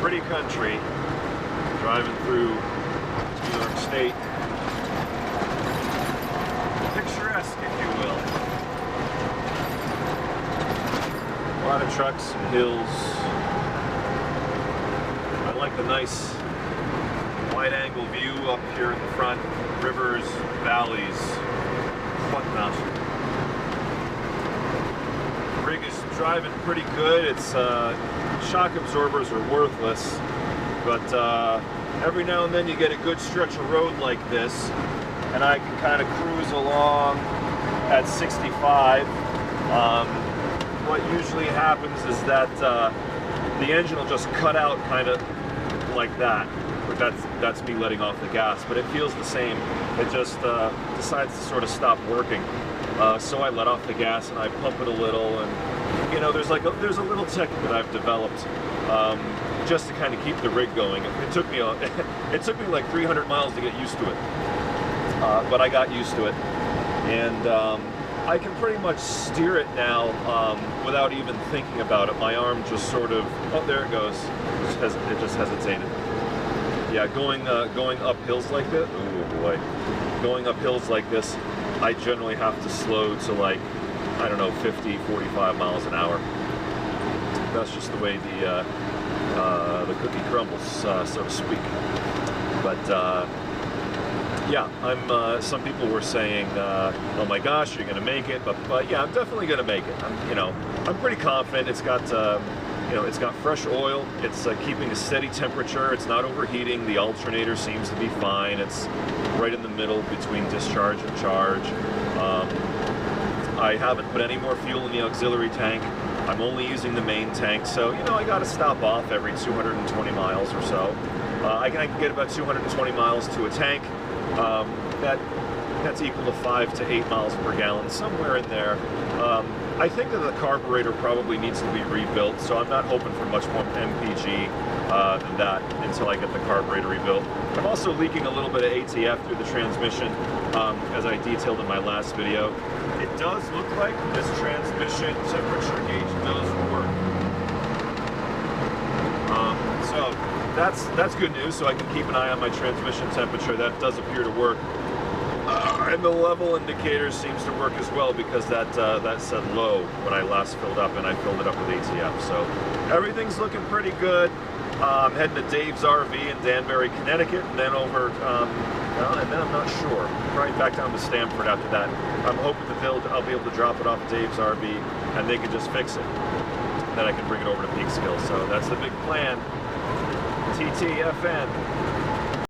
pretty country, driving through New York State. Picturesque, if you will. A lot of trucks and hills. I like the nice wide-angle view up here in the front. Rivers, valleys, whatnot. Rig is driving pretty good. Its shock absorbers are worthless, but every now and then you get a good stretch of road like this, and I can kind of cruise along at 65. What usually happens is that the engine will just cut out kind of like that. But that's me letting off the gas, but it feels the same. It just decides to sort of stop working. So I let off the gas and I pump it a little, and you know, there's a little tech that I've developed just to kind of keep the rig going. It took me like 300 miles to get used to it, but I got used to it, and I can pretty much steer it now without even thinking about it. My arm just sort of, oh, there it goes. It just hesitated. Yeah, going up hills like this, oh boy, going up hills like this, I generally have to slow to, like, I don't know, 50, 45 miles an hour. That's just the way the cookie crumbles, so to speak. But yeah, some people were saying, oh my gosh, you're gonna make it, but yeah, I'm definitely gonna make it. I'm pretty confident. It's got it's got fresh oil. It's keeping a steady temperature. It's not overheating. The alternator seems to be fine. It's right in the middle between discharge and charge. I haven't put any more fuel in the auxiliary tank. I'm only using the main tank, so I got to stop off every 220 miles or so. I can get about 220 miles to a tank. That's equal to 5 to 8 miles per gallon, somewhere in there. I think that the carburetor probably needs to be rebuilt, so I'm not hoping for much more MPG than that until I get the carburetor rebuilt. I'm also leaking a little bit of ATF through the transmission, as I detailed in my last video. It does look like this transmission temperature gauge does work. So that's good news, so I can keep an eye on my transmission temperature. That does appear to work. And the level indicator seems to work as well, because that said low when I last filled up, and I filled it up with ATF. So everything's looking pretty good. I'm heading to Dave's RV in Danbury, Connecticut, and then over, and then I'm not sure. Probably back down to Stamford after that. I'm hoping that I'll be able to drop it off at Dave's RV, and they can just fix it. Then I can bring it over to Peekskill. So that's the big plan. TTFN.